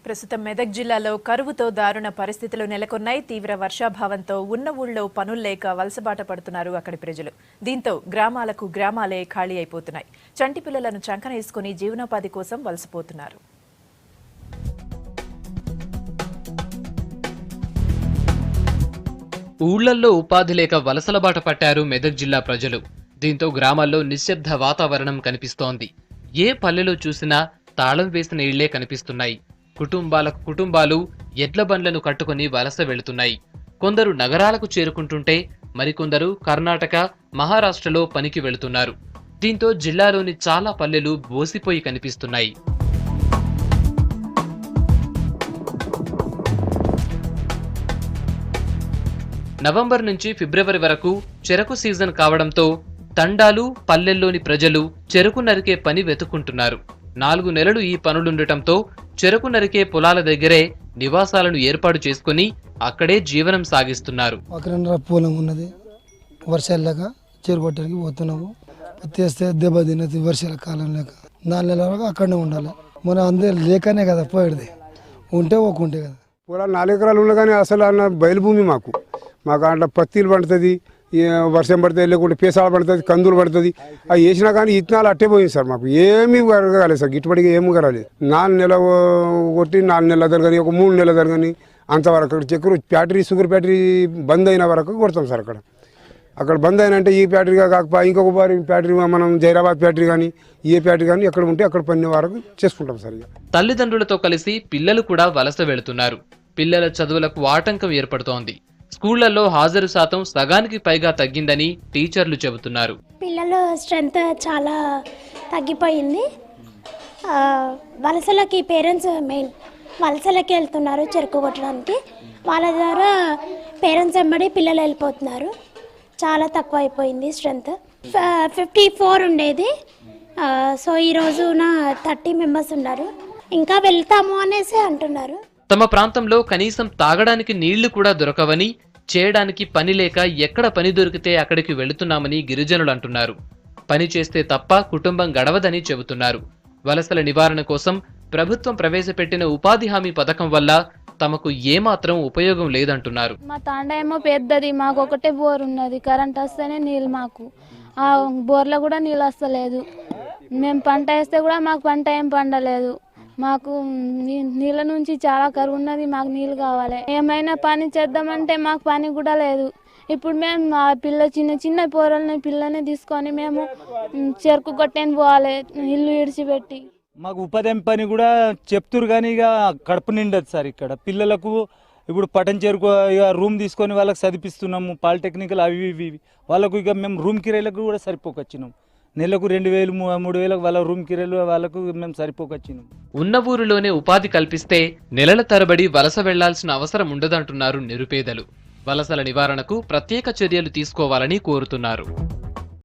ప్రస్తుతం మెదక్ జిల్లాలో కరువుతో దారుణ పరిస్థితులు నెలకొన్నాయి. తీవ్ర వర్షాభావంతో ఉన్న ఊళ్ళో పనులు లేక వలసబాట పడుతున్నారు అక్కడి ప్రజలు. దీంతో గ్రామాలే ఖాళీ అయిపోతున్నాయి. చంటి పిల్లలను చంకనేసుకుని జీవనోపాధి కోసం వలసపోతున్నారు. ఊళ్లల్లో ఉపాధి లేక వలసలబాట పట్టారు మెదక్ జిల్లా ప్రజలు. దీంతో గ్రామాల్లో నిశ్శబ్ద వాతావరణం కనిపిస్తోంది. ఏ పల్లెలో చూసినా తాళం వేసిన ఇళ్లే కనిపిస్తున్నాయి. కుటుంబాలు ఎడ్ల బండ్లను కట్టుకుని వలస వెళుతున్నాయి. కొందరు నగరాలకు చేరుకుంటుంటే మరికొందరు కర్ణాటక, మహారాష్ట్రలో పనికి వెళుతున్నారు. దీంతో జిల్లాలోని చాలా పల్లెలు బోసిపోయి కనిపిస్తున్నాయి. నవంబర్ నుంచి ఫిబ్రవరి వరకు చెరకు సీజన్ కావడంతో తండాలు, పల్లెల్లోని ప్రజలు చెరకు నరికే పని వెతుక్కుంటున్నారు. 4 నెలలు ఈ పనులుండటంతో చెరకు నరికే పొలాల దగ్గరే నివాసాలను ఏర్పాటు చేసుకుని అక్కడే జీవనం సాగిస్తున్నారు. పొలం ఉన్నది, వర్షాలు చెరుగొట్టడానికి పోతున్నాము. తెస్తే దెబ్బ తిన్నది వర్షాల కాలం లేక 4 నెలల వరకు అక్కడనే ఉండాలి. మన అందరూ లేకనే కదా పోయేది, ఉంటే ఒక్కుంటే కదా. పొలాలు 4 ఎకరాలు ఉన్నా కానీ అసలు అన్న బయలుభూమి మాకు అట్లా పత్తిలు పడుతుంది, వర్షం పడుతుంది, లేకుంటే పేసాలు పడుతుంది, కందులు పడుతుంది. అవి వేసినా కానీ ఇత్తనాలు అట్టే పోయింది సార్. మాకు ఏమీ కలగలేదు సార్, గిట్టుబడిగా ఏమీ కలగలేదు. 4 నెలలు కొట్టి 4 నెలల జరగని, ఒక 3 నెలల జరగని అంతవరకు అక్కడ చక్కెర ఫ్యాక్టరీ, షుగర్ ఫ్యాక్టరీ బంద్ అయిన వరకు కొడతాం సార్. అక్కడ బంద్ అయినంటే ఈ ఫ్యాక్టరీగా కాకపోతే ఇంకొక ఫ్యాక్టరీ, మనం జైరాబాద్ ఫ్యాక్టరీ కానీ ఏ ఫ్యాక్టరీ కానీ ఎక్కడ ఉంటే అక్కడ పని వరకు చేసుకుంటాం సార్. తల్లిదండ్రులతో కలిసి పిల్లలు కూడా వలస వెళుతున్నారు. పిల్లల చదువులకు ఆటంకం ఏర్పడుతోంది. స్కూళ్లలో హాజరు శాతం సగానికి పైగా తగ్గిందని టీచర్లు చెబుతున్నారు. పిల్లల స్ట్రెంత్ చాలా తగ్గిపోయింది. వలసలకి పేరెంట్స్ మెయిన్ వలసలకి వెళ్తున్నారు చెరుకు కొట్టడానికి. వాళ్ళ ద్వారా పేరెంట్స్ వెంబడి పిల్లలు వెళ్ళిపోతున్నారు. చాలా తక్కువ అయిపోయింది స్ట్రెంత్. 54 ఉండేది, సో ఈరోజు 30 మెంబర్స్ ఉన్నారు. ఇంకా వెళ్తాము అనేసి అంటున్నారు. తమ ప్రాంతంలో కనీసం తాగడానికి నీళ్లు కూడా దొరకవని, చేయడానికి పని లేక ఎక్కడ పని దొరికితే అక్కడికి వెళుతున్నామని గిరిజనులు అంటున్నారు. పని చేస్తే తప్ప కుటుంబం గడవదని చెబుతున్నారు. వలసల నివారణ కోసం ప్రభుత్వం ప్రవేశపెట్టిన ఉపాధి హామీ పథకం వల్ల తమకు ఏమాత్రం ఉపయోగం లేదంటున్నారు. మా తాండా ఏమో పెద్దది, మాకు ఒకటే బోర్ ఉన్నది. కరెంట్ వస్తేనే నీళ్ళు, మాకు ఆ బోర్లో కూడా నీళ్ళు వస్తలేదు. మేము పంట వేస్తే కూడా మాకు పంట ఏం పండలేదు. మాకు నీళ్ళ నుంచి చాలా కరువు ఉన్నది, మాకు నీళ్ళు కావాలి. ఏమైనా పని చేద్దామంటే మాకు పని కూడా లేదు. ఇప్పుడు మేము మా చిన్న పోరల్ని పిల్లని తీసుకొని మేము చెరుకు కొట్టని పోవాలి, ఇల్లు ఇడిచిపెట్టి. మాకు ఉపాధి పని కూడా చెప్తురు కానీ ఇక కడుపు నిండదు సార్. ఇక్కడ పిల్లలకు ఇప్పుడు పటం చెరుకు ఇక రూమ్ తీసుకొని వాళ్ళకి చదివిస్తున్నాము, పాలిటెక్నికల్ అవి ఇవి. వాళ్ళకు ఇక మేము రూమ్ కిరాయిలకు కూడా సరిపోకొచ్చినాం. నెలకు 2000 3000 వాళ్ళ రూమ్ కిరాయిలు వాళ్ళకు మేము సరిపోకొచ్చినాం. ఉన్న ఊరిలోనే ఉపాధి కల్పిస్తే నెలల తరబడి వలస వెళ్లాల్సిన అవసరం ఉండదంటున్నారు నిరుపేదలు. వలసల నివారణకు ప్రత్యేక చర్యలు తీసుకోవాలని కోరుతున్నారు.